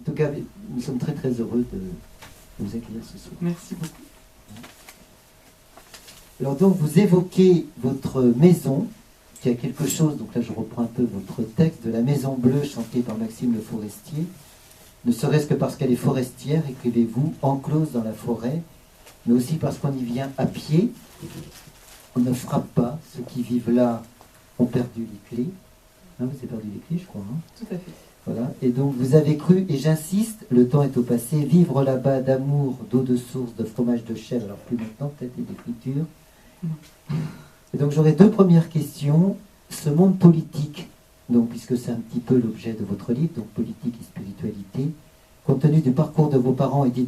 tout cas, nous sommes très très heureux de vous accueillir ce soir. Merci beaucoup. Alors donc, vous évoquez votre maison, qui a quelque chose, donc là je reprends un peu votre texte, de la Maison Bleue chantée par Maxime Le Forestier, ne serait-ce que parce qu'elle est forestière, écrivez-vous, enclose dans la forêt, mais aussi parce qu'on y vient à pied, on ne frappe pas, ceux qui vivent là ont perdu les clés. Hein, vous avez perdu les clés, je crois. Hein. Tout à fait. Voilà. Et donc vous avez cru, et j'insiste, le temps est au passé, vivre là-bas d'amour, d'eau de source, de fromage de chèvre, alors plus maintenant peut-être, et d'écriture. Et donc j'aurais deux premières questions. Ce monde politique, donc, puisque c'est un petit peu l'objet de votre livre, donc politique et spiritualité, compte tenu du parcours de vos parents et des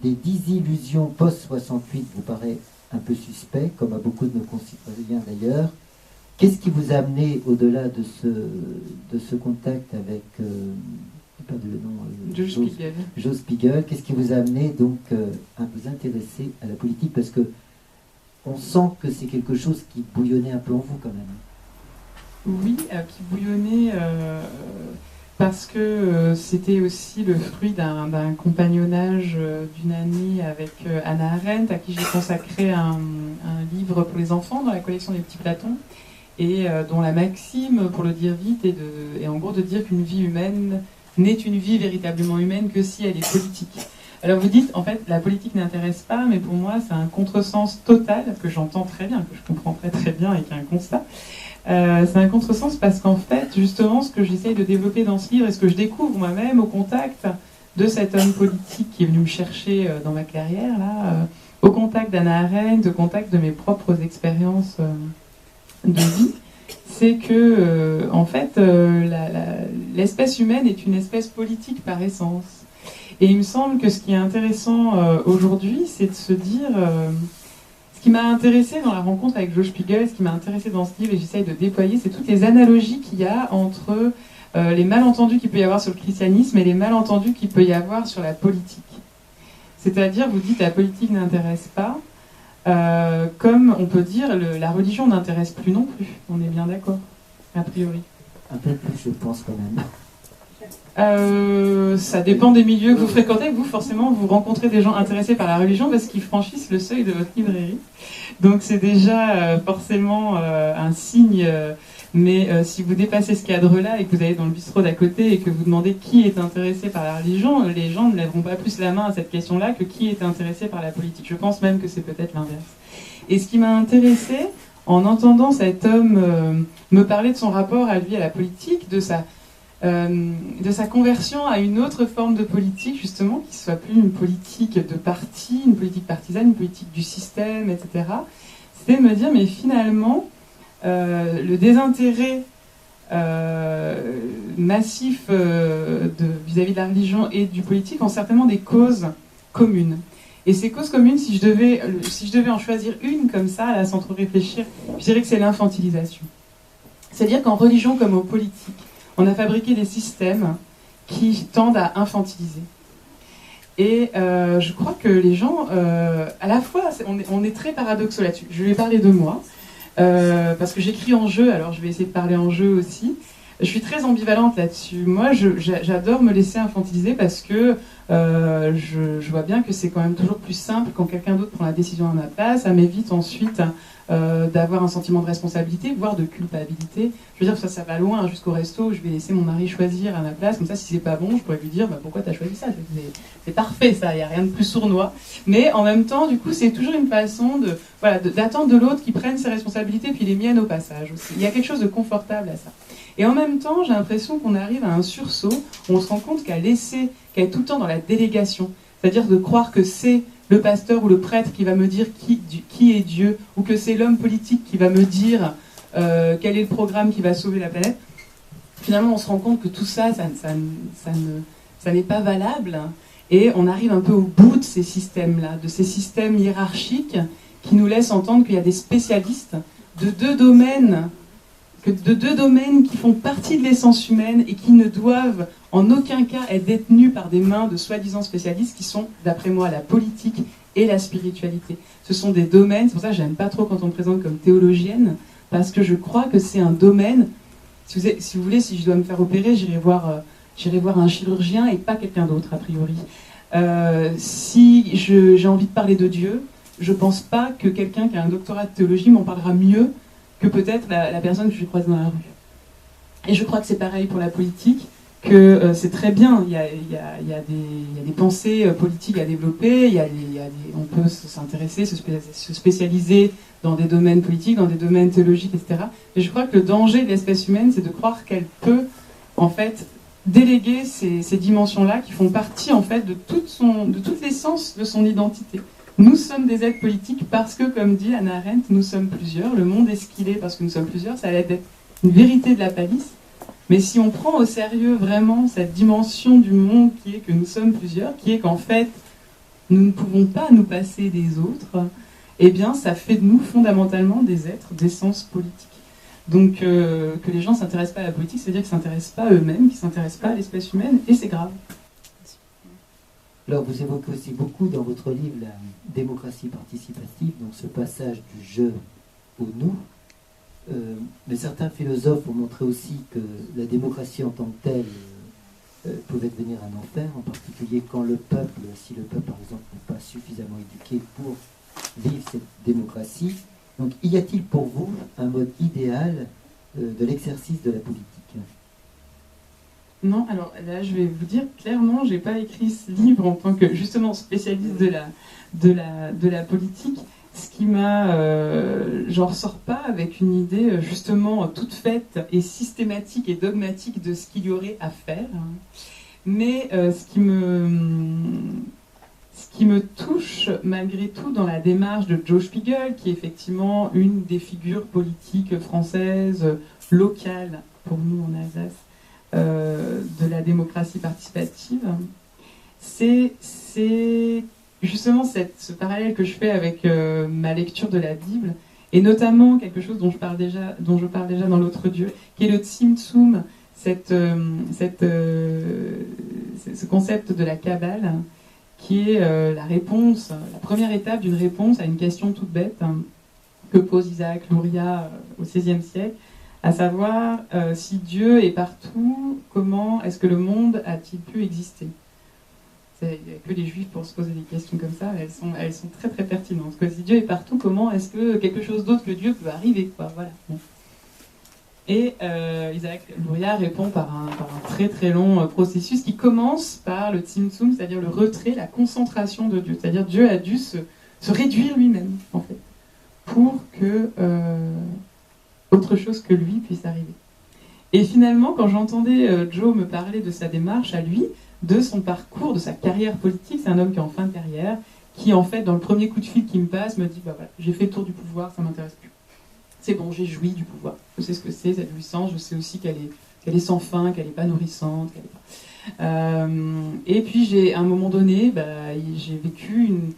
désillusions post-68, vous paraît un peu suspect, comme à beaucoup de nos concitoyens d'ailleurs. Qu'est-ce qui vous a amené, au-delà de ce contact avec, j'ai perdu le nom, Joe Spiegel, qu'est-ce qui vous a amené donc à vous intéresser à la politique? Parce que on sent que c'est quelque chose qui bouillonnait un peu en vous quand même. Oui, qui bouillonnait parce que c'était aussi le fruit d'un compagnonnage d'une année avec Hannah Arendt, à qui j'ai consacré un livre pour les enfants dans la collection des petits Platons, et dont la maxime, pour le dire vite, est en gros de dire qu'une vie humaine n'est une vie véritablement humaine que si elle est politique. Alors vous dites, en fait, la politique n'intéresse pas, mais pour moi, c'est un contresens total, que j'entends très bien, que je comprends très très bien et qui est un constat. C'est un contresens parce qu'en fait, justement, ce que j'essaye de développer dans ce livre et ce que je découvre moi-même au contact de cet homme politique qui est venu me chercher dans ma carrière, là, au contact d'Hannah Arendt, au contact de mes propres expériences de vie, c'est que, en fait, l'espèce humaine est une espèce politique par essence. Et il me semble que ce qui est intéressant aujourd'hui, c'est de se dire... ce qui m'a intéressé dans la rencontre avec Joe Spiegel, ce qui m'a intéressé dans ce livre, et j'essaye de déployer, c'est toutes les analogies qu'il y a entre les malentendus qu'il peut y avoir sur le christianisme et les malentendus qu'il peut y avoir sur la politique. C'est-à-dire, vous dites la politique n'intéresse pas, comme on peut dire la religion n'intéresse plus non plus. On est bien d'accord, a priori. Un peu plus, je pense quand même. Ça dépend des milieux que vous fréquentez. Vous, forcément, vous rencontrez des gens intéressés par la religion parce qu'ils franchissent le seuil de votre librairie. Donc c'est déjà forcément un signe. Mais si vous dépassez ce cadre-là et que vous allez dans le bistrot d'à côté et que vous demandez qui est intéressé par la religion, les gens ne lèveront pas plus la main à cette question-là que qui est intéressé par la politique. Je pense même que c'est peut-être l'inverse. Et ce qui m'a intéressé, en entendant cet homme me parler de son rapport à lui, à la politique, de sa conversion à une autre forme de politique, justement, qui ne soit plus une politique de parti, une politique partisane, une politique du système, etc. C'était de me dire, mais finalement, le désintérêt massif vis-à-vis de la religion et du politique ont certainement des causes communes. Et ces causes communes, si je devais en choisir une comme ça, là, sans trop réfléchir, je dirais que c'est l'infantilisation. C'est-à-dire qu'en religion comme en politique, on a fabriqué des systèmes qui tendent à infantiliser. Et je crois que les gens, à la fois, on est très paradoxaux là-dessus. Je vais parler de moi, parce que j'écris en jeu, alors je vais essayer de parler en jeu aussi. Je suis très ambivalente là-dessus. Moi, j'adore me laisser infantiliser parce que je vois bien que c'est quand même toujours plus simple quand quelqu'un d'autre prend la décision à ma place. Ça m'évite ensuite d'avoir un sentiment de responsabilité, voire de culpabilité. Je veux dire, ça va loin, jusqu'au resto, je vais laisser mon mari choisir à ma place, comme ça, si c'est pas bon, je pourrais lui dire, pourquoi t'as choisi ça? C'est parfait, ça, il n'y a rien de plus sournois. Mais en même temps, du coup, c'est toujours une façon d'attendre de l'autre qu'il prenne ses responsabilités, puis les miennes au passage aussi. Il y a quelque chose de confortable à ça. Et en même temps, j'ai l'impression qu'on arrive à un sursaut où on se rend compte qu'à être tout le temps dans la délégation, c'est-à-dire de croire que c'est le pasteur ou le prêtre qui va me dire qui est Dieu, ou que c'est l'homme politique qui va me dire quel est le programme qui va sauver la planète. Finalement, on se rend compte que tout ça, ça n'est pas valable, et on arrive un peu au bout de ces systèmes-là, de ces systèmes hiérarchiques qui nous laissent entendre qu'il y a des spécialistes de deux domaines qui font partie de l'essence humaine et qui ne doivent en aucun cas être détenus par des mains de soi-disant spécialistes qui sont, d'après moi, la politique et la spiritualité. Ce sont des domaines, c'est pour ça que j'aime pas trop quand on me présente comme théologienne, parce que je crois que c'est un domaine, si vous voulez, si je dois me faire opérer, j'irai voir j'irai voir un chirurgien et pas quelqu'un d'autre, a priori. Si j'ai envie de parler de Dieu, je pense pas que quelqu'un qui a un doctorat de théologie m'en parlera mieux que peut-être la personne que je croise dans la rue. Et je crois que c'est pareil pour la politique, que c'est très bien, il y a des pensées politiques à développer, on peut s'intéresser, se spécialiser dans des domaines politiques, dans des domaines théologiques, etc. Et je crois que le danger de l'espèce humaine, c'est de croire qu'elle peut, en fait, déléguer ces dimensions-là qui font partie, en fait, de toute l'essence de son identité. Nous sommes des êtres politiques parce que, comme dit Hannah Arendt, nous sommes plusieurs. Le monde est ce qu'il est parce que nous sommes plusieurs. Ça va être une vérité de la palisse. Mais si on prend au sérieux vraiment cette dimension du monde qui est que nous sommes plusieurs, qui est qu'en fait, nous ne pouvons pas nous passer des autres, eh bien, ça fait de nous fondamentalement des êtres d'essence politique. Donc, que les gens ne s'intéressent pas à la politique, c'est-à-dire qu'ils ne s'intéressent pas à eux-mêmes, qu'ils ne s'intéressent pas à l'espèce humaine, et c'est grave. Alors, vous évoquez aussi beaucoup dans votre livre la démocratie participative, donc ce passage du je au nous. Mais certains philosophes ont montré aussi que la démocratie en tant que telle pouvait devenir un enfer, en particulier quand le peuple, si le peuple par exemple n'est pas suffisamment éduqué pour vivre cette démocratie. Donc, y a-t-il pour vous un mode idéal de l'exercice de la politique ? Non, alors là, je vais vous dire clairement, j'ai pas écrit ce livre en tant que justement spécialiste de la politique. Ce qui m'a, j'en ressors pas avec une idée justement toute faite et systématique et dogmatique de ce qu'il y aurait à faire. Mais ce qui me touche malgré tout dans la démarche de Joe Spiegel, qui est effectivement une des figures politiques françaises locales pour nous en Alsace, de la démocratie participative, c'est justement ce parallèle que je fais avec ma lecture de la Bible, et notamment quelque chose dont je parle déjà dans l'autre Dieu, qui est le Tzimtzum, ce concept de la Kabbale, qui est la première étape d'une réponse à une question toute bête que pose Isaac Luria au XVIe siècle, à savoir si Dieu est partout, comment est-ce que le monde a-t-il pu exister ? Il n'y a que les juifs pour se poser des questions comme ça, elles sont très très pertinentes. Parce que si Dieu est partout, comment est-ce que quelque chose d'autre que Dieu peut arriver, quoi, voilà. Bon. Et Isaac Luria répond par un très très long processus qui commence par le Tzimtzum, c'est-à-dire le retrait, la concentration de Dieu. C'est-à-dire Dieu a dû se réduire lui-même, en fait, pour que autre chose que lui puisse arriver. Et finalement, quand j'entendais Joe me parler de sa démarche à lui, de son parcours, de sa carrière politique, c'est un homme qui est en fin de carrière, qui en fait, dans le premier coup de fil qui me passe, me dit bah voilà, j'ai fait le tour du pouvoir, ça m'intéresse plus. C'est bon, j'ai joui du pouvoir. Je sais ce que c'est, cette jouissance, je sais aussi qu'elle est sans fin, qu'elle n'est pas nourrissante. Et puis, à un moment donné, j'ai vécu une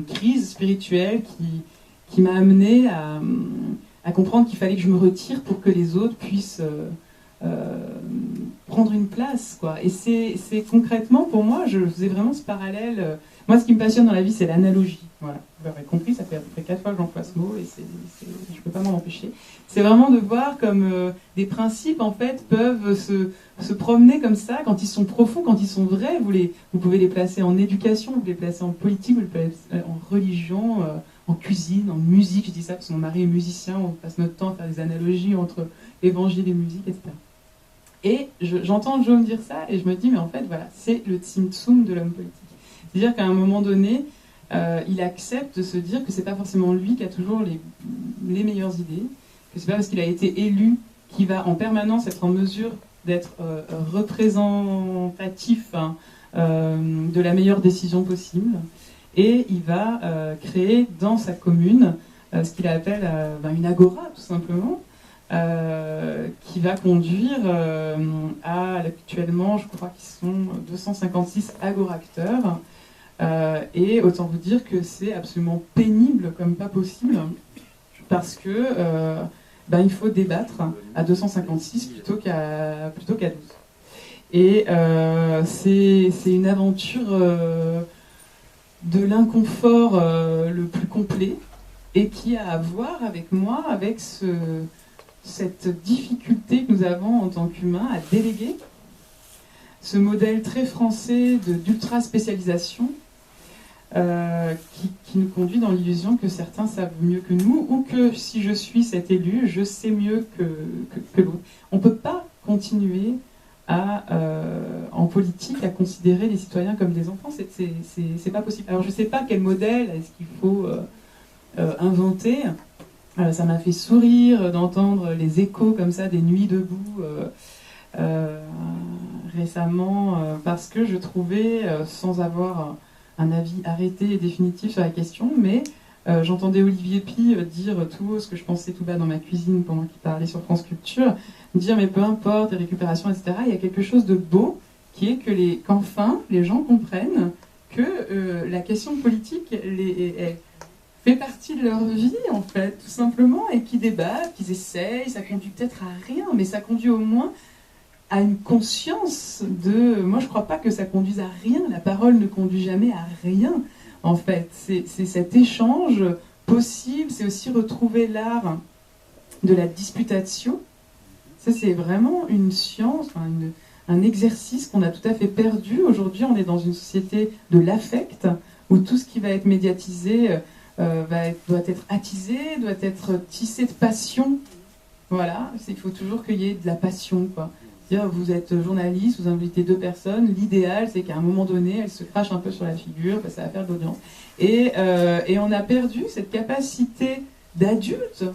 crise spirituelle qui m'a amené à comprendre qu'il fallait que je me retire pour que les autres puissent prendre une place, quoi. Et c'est concrètement, pour moi, je faisais vraiment ce parallèle. Moi, ce qui me passionne dans la vie, c'est l'analogie. Voilà, vous l'aurez compris, ça fait à peu près 4 fois que j'emploie ce mot et je ne peux pas m'en empêcher. C'est vraiment de voir comme des principes, en fait, peuvent se promener comme ça, quand ils sont profonds, quand ils sont vrais. Vous pouvez les placer en éducation, vous pouvez les placer en politique, vous les placez en religion, en cuisine, en musique. Je dis ça parce que mon mari est musicien, on passe notre temps à faire des analogies entre évangile et musique, etc. Et j'entends Joe me dire ça et je me dis, mais en fait, voilà, c'est le Tzimtzum de l'homme politique. C'est-à-dire qu'à un moment donné, il accepte de se dire que c'est pas forcément lui qui a toujours les meilleures idées, que c'est pas parce qu'il a été élu qu'il va en permanence être en mesure d'être représentatif de la meilleure décision possible. Et il va créer dans sa commune ce qu'il appelle une agora, tout simplement, qui va conduire à actuellement, je crois qu'ils sont 256 agoracteurs. Et autant vous dire que c'est absolument pénible comme pas possible, parce que il faut débattre à 256 plutôt qu'à 12. Et c'est une aventure de l'inconfort le plus complet, et qui a à voir avec moi, avec cette difficulté que nous avons en tant qu'humains à déléguer, ce modèle très français d'ultra-spécialisation qui nous conduit dans l'illusion que certains savent mieux que nous, ou que si je suis cet élu, je sais mieux que l'autre. On ne peut pas continuer en politique à considérer les citoyens comme des enfants, c'est pas possible. Alors je ne sais pas quel modèle est-ce qu'il faut inventer. Ça m'a fait sourire d'entendre les échos comme ça des nuits debout récemment, parce que je trouvais, sans avoir un avis arrêté et définitif sur la question, mais j'entendais Olivier Py dire tout haut ce que je pensais tout bas dans ma cuisine pendant qu'il parlait sur France Culture, dire mais peu importe, les récupérations, etc. Il y a quelque chose de beau qui est qu'enfin les gens comprennent que la question politique fait partie de leur vie, en fait, tout simplement, et qu'ils débattent, qu'ils essayent, ça conduit peut-être à rien, mais ça conduit au moins à une conscience de... Moi, je crois pas que ça conduise à rien, la parole ne conduit jamais à rien, en fait. C'est cet échange possible, c'est aussi retrouver l'art de la disputatio. Ça, c'est vraiment une science, un exercice qu'on a tout à fait perdu. Aujourd'hui, on est dans une société de l'affect, où tout ce qui va être médiatisé doit être attisé, doit être tissé de passion. Voilà, il faut toujours qu'il y ait de la passion, quoi. C'est-à-dire, vous êtes journaliste, vous invitez 2 personnes, l'idéal c'est qu'à un moment donné, elles se crachent un peu sur la figure, parce que ça va faire de l'audience. Et on a perdu cette capacité d'adulte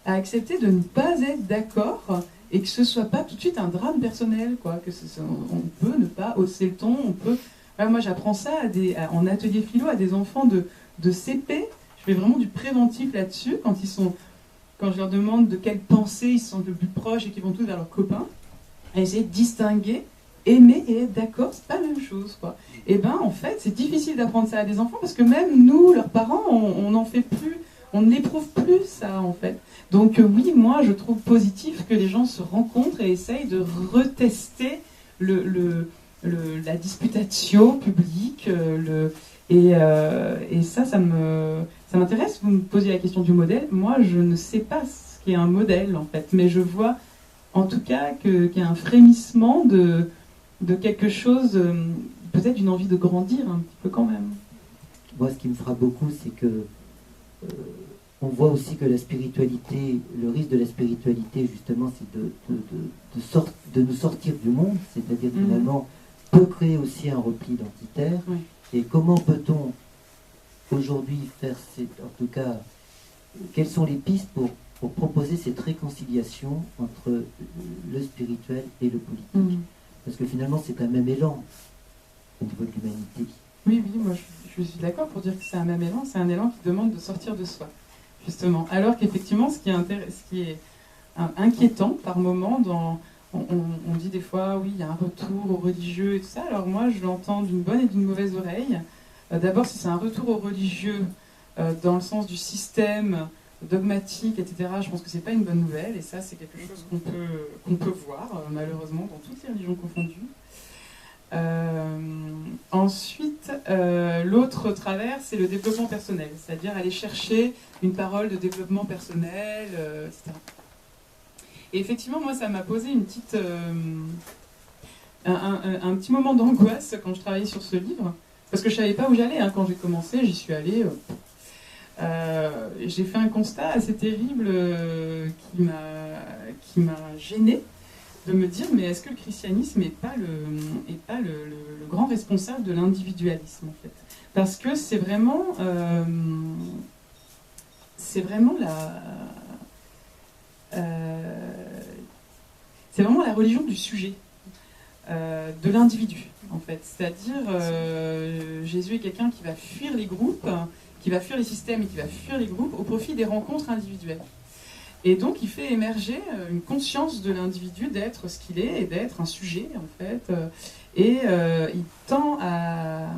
à accepter de ne pas être d'accord et que ce soit pas tout de suite un drame personnel, quoi. On peut ne pas hausser le ton, on peut... Voilà, moi j'apprends ça en atelier philo à des enfants de CP. Je fais vraiment du préventif là-dessus quand je leur demande de quelle pensée ils se sentent le plus proches et qu'ils vont tous vers leurs copains, à essayer de distinguer, aimer et être d'accord, c'est pas la même chose, quoi. Et ben en fait, c'est difficile d'apprendre ça à des enfants parce que même nous, leurs parents, on n'en fait plus, on n'éprouve plus ça, en fait. Donc oui, moi, je trouve positif que les gens se rencontrent et essayent de retester la disputatio publique, et ça m'intéresse. Vous me posez la question du modèle. Moi, je ne sais pas ce qu'est un modèle, en fait, mais je vois en tout cas qu'il y a un frémissement de quelque chose, peut-être d'une envie de grandir un petit peu quand même. Moi, ce qui me frappe beaucoup, c'est que on voit aussi que la spiritualité, le risque de la spiritualité, justement, c'est de nous sortir du monde, c'est-à-dire finalement, peut créer aussi un repli identitaire. Oui. Et comment peut-on aujourd'hui faire, en tout cas, quelles sont les pistes pour proposer cette réconciliation entre le spirituel et le politique. Parce que finalement, c'est un même élan au niveau de l'humanité. Oui, moi je suis d'accord pour dire que c'est un même élan, c'est un élan qui demande de sortir de soi, justement. Alors qu'effectivement, ce qui est inquiétant par moment, on dit des fois, oui, il y a un retour au religieux et tout ça. Alors moi, je l'entends d'une bonne et d'une mauvaise oreille. D'abord, si c'est un retour au religieux dans le sens du système dogmatique, etc., je pense que c'est pas une bonne nouvelle, et ça c'est quelque chose qu'on peut voir malheureusement dans toutes les religions confondues. Ensuite, l'autre travers, c'est le développement personnel, c'est-à-dire aller chercher une parole de développement personnel, etc. Et effectivement, moi, ça m'a posé une petite, un petit moment d'angoisse quand je travaillais sur ce livre, parce que je savais pas où j'allais. Quand j'ai commencé, j'y suis allée. J'ai fait un constat assez terrible qui m'a gênée, de me dire, mais est-ce que le christianisme n'est pas le grand responsable de l'individualisme, en fait? Parce que c'est vraiment la religion du sujet, de l'individu, en fait. C'est-à-dire, Jésus est quelqu'un qui va fuir les groupes, qui va fuir les systèmes et qui va fuir les groupes au profit des rencontres individuelles. Et donc, il fait émerger une conscience de l'individu d'être ce qu'il est et d'être un sujet, en fait. Et il tend à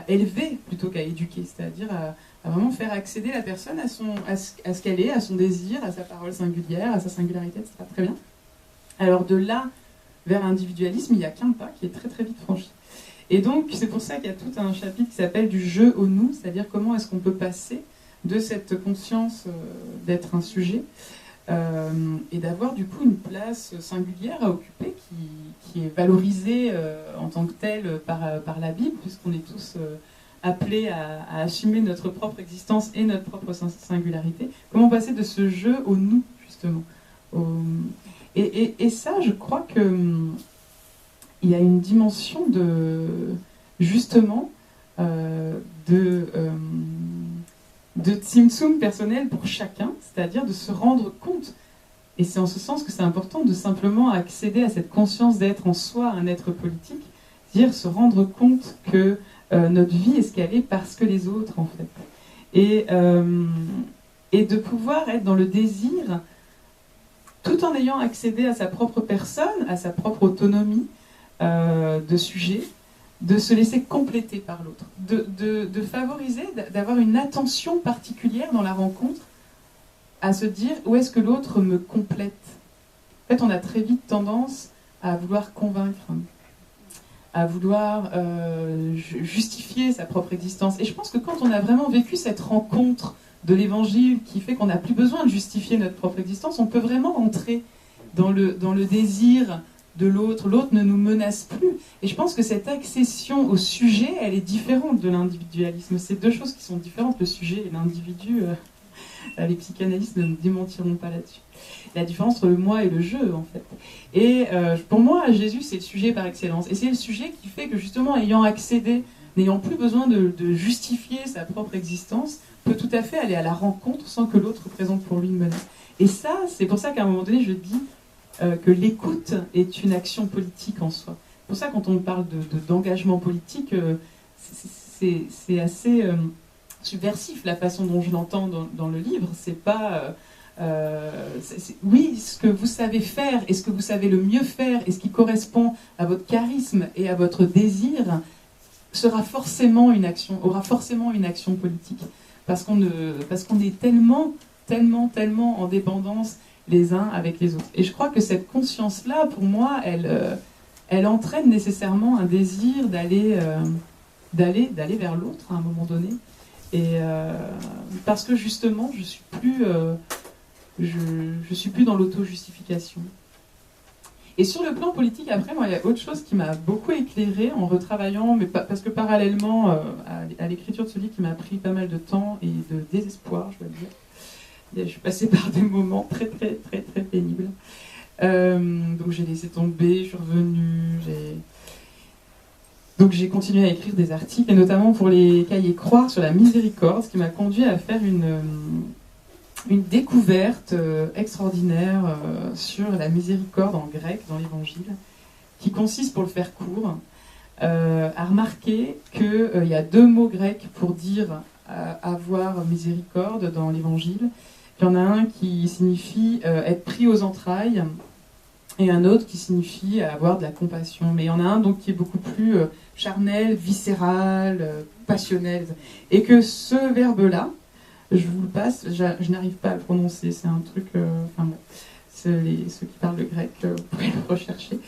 élever plutôt qu'à éduquer, c'est-à-dire à vraiment faire accéder la personne à ce qu'elle est, à son désir, à sa parole singulière, à sa singularité, etc. Très bien. Alors, de là vers l'individualisme, il n'y a qu'un pas qui est très très vite franchi. Et donc, c'est pour ça qu'il y a tout un chapitre qui s'appelle du jeu au nous, c'est-à-dire comment est-ce qu'on peut passer de cette conscience d'être un sujet et d'avoir du coup une place singulière à occuper qui est valorisée en tant que telle par la Bible, puisqu'on est tous appelés à assumer notre propre existence et notre propre singularité. Comment passer de ce jeu au nous, justement et ça, je crois que il y a une dimension de justement de tzimtzum personnel pour chacun, c'est-à-dire de se rendre compte. Et c'est en ce sens que c'est important de simplement accéder à cette conscience d'être en soi un être politique, c'est-à-dire se rendre compte que notre vie est ce qu'elle est parce que les autres, en fait. Et de pouvoir être dans le désir, tout en ayant accédé à sa propre personne, à sa propre autonomie de sujet, de se laisser compléter par l'autre, de favoriser, d'avoir une attention particulière dans la rencontre, à se dire où est-ce que l'autre me complète. En fait, on a très vite tendance à vouloir convaincre, à vouloir justifier sa propre existence. Et je pense que quand on a vraiment vécu cette rencontre de l'évangile qui fait qu'on n'a plus besoin de justifier notre propre existence, on peut vraiment entrer dans le désir de l'autre. L'autre ne nous menace plus. Et je pense que cette accession au sujet, elle est différente de l'individualisme. C'est deux choses qui sont différentes, le sujet et l'individu. Les psychanalystes ne me démentiront pas là-dessus. La différence entre le moi et le je, en fait. Et pour moi, Jésus, c'est le sujet par excellence. Et c'est le sujet qui fait que, justement, ayant accédé, n'ayant plus besoin de justifier sa propre existence, peut tout à fait aller à la rencontre sans que l'autre représente pour lui une menace. Et ça, c'est pour ça qu'à un moment donné, je dis que l'écoute est une action politique en soi. C'est pour ça, quand on parle d'engagement politique, c'est assez subversif la façon dont je l'entends dans le livre. C'est pas... oui, ce que vous savez faire et ce que vous savez le mieux faire et ce qui correspond à votre charisme et à votre désir aura forcément une action politique. Parce qu'on est tellement en dépendance les uns avec les autres. Et je crois que cette conscience-là, pour moi, elle entraîne nécessairement un désir d'aller vers l'autre à un moment donné. Et parce que justement, je suis plus dans l'auto-justification. Et sur le plan politique, après, moi, il y a autre chose qui m'a beaucoup éclairée en retravaillant, mais parce que parallèlement à l'écriture de ce livre qui m'a pris pas mal de temps et de désespoir, je dois dire. Je suis passée par des moments très pénibles. Donc j'ai laissé tomber, je suis revenue, donc j'ai continué à écrire des articles, et notamment pour les cahiers Croire sur la miséricorde, ce qui m'a conduit à faire une découverte extraordinaire sur la miséricorde en grec dans l'Évangile, qui consiste, pour le faire court, à remarquer qu'il y a deux mots grecs pour dire avoir miséricorde dans l'Évangile. Il y en a un qui signifie être pris aux entrailles, et un autre qui signifie avoir de la compassion. Mais il y en a un donc qui est beaucoup plus charnel, viscéral, passionnel. Et que ce verbe-là, je vous le passe, je n'arrive pas à le prononcer, c'est un truc... enfin bon, ceux qui parlent le grec, vous pouvez le rechercher.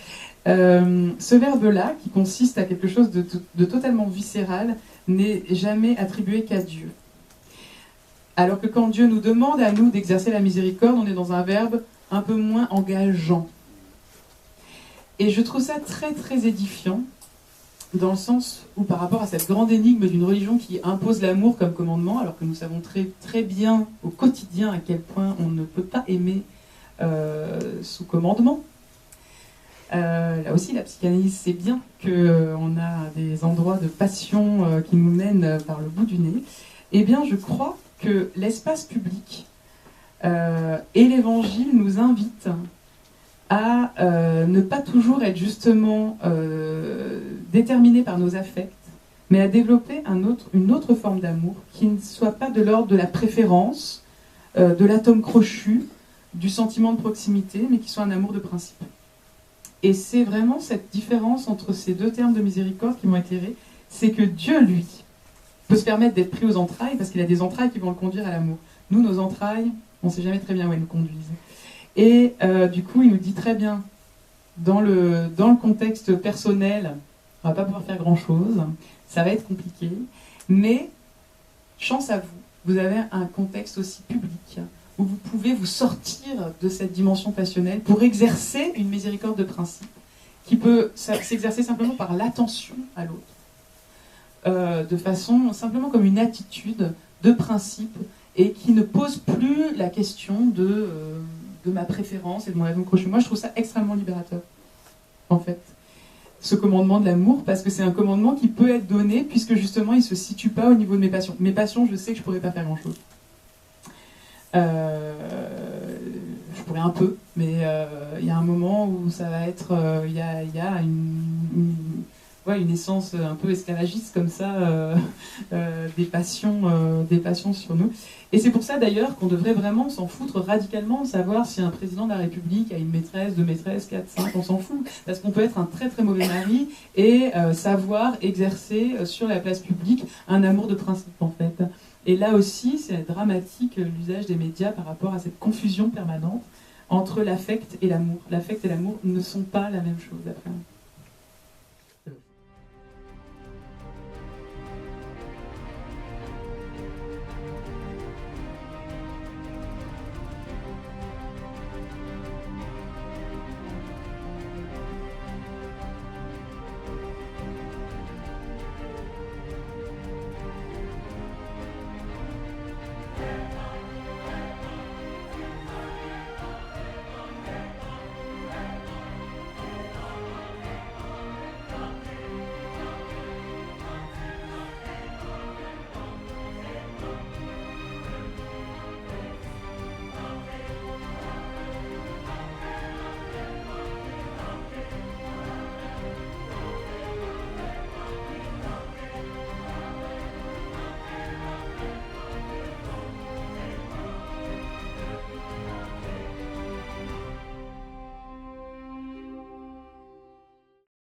Ce verbe-là, qui consiste à quelque chose de totalement viscéral, n'est jamais attribué qu'à Dieu. Alors que quand Dieu nous demande à nous d'exercer la miséricorde, on est dans un verbe un peu moins engageant. Et je trouve ça très édifiant, dans le sens où par rapport à cette grande énigme d'une religion qui impose l'amour comme commandement, alors que nous savons très bien au quotidien à quel point on ne peut pas aimer sous commandement. Là aussi, la psychanalyse sait bien qu'on a des endroits de passion qui nous mènent par le bout du nez. Eh bien, je crois que l'espace public et l'Évangile nous invitent à ne pas toujours être justement déterminés par nos affects, mais à développer une autre forme d'amour qui ne soit pas de l'ordre de la préférence, de l'atome crochu, du sentiment de proximité, mais qui soit un amour de principe. Et c'est vraiment cette différence entre ces deux termes de miséricorde qui m'ont éclairé, c'est que Dieu, lui, peut se permettre d'être pris aux entrailles parce qu'il a des entrailles qui vont le conduire à l'amour. Nous, nos entrailles, on ne sait jamais très bien où elles nous conduisent. Et du coup, il nous dit très bien, dans le contexte personnel, on ne va pas pouvoir faire grand-chose, ça va être compliqué, mais chance à vous, vous avez un contexte aussi public où vous pouvez vous sortir de cette dimension passionnelle pour exercer une miséricorde de principe qui peut s'exercer simplement par l'attention à l'autre, de façon simplement comme une attitude de principe et qui ne pose plus la question de ma préférence et de mon amour crochet. Moi, je trouve ça extrêmement libérateur, en fait, ce commandement de l'amour, parce que c'est un commandement qui peut être donné puisque justement, il ne se situe pas au niveau de mes passions. Mes passions, je sais que je ne pourrais pas faire grand-chose. Je pourrais un peu, mais il y a un moment où ça va être, il y a une essence un peu esclavagiste comme ça, des passions sur nous. Et c'est pour ça d'ailleurs qu'on devrait vraiment s'en foutre radicalement, savoir si un président de la République a une maîtresse, deux maîtresses, 4, 5, on s'en fout. Parce qu'on peut être un très très mauvais mari et savoir exercer sur la place publique un amour de principe en fait. Et là aussi, c'est dramatique l'usage des médias par rapport à cette confusion permanente entre l'affect et l'amour. L'affect et l'amour ne sont pas la même chose, d'après moi.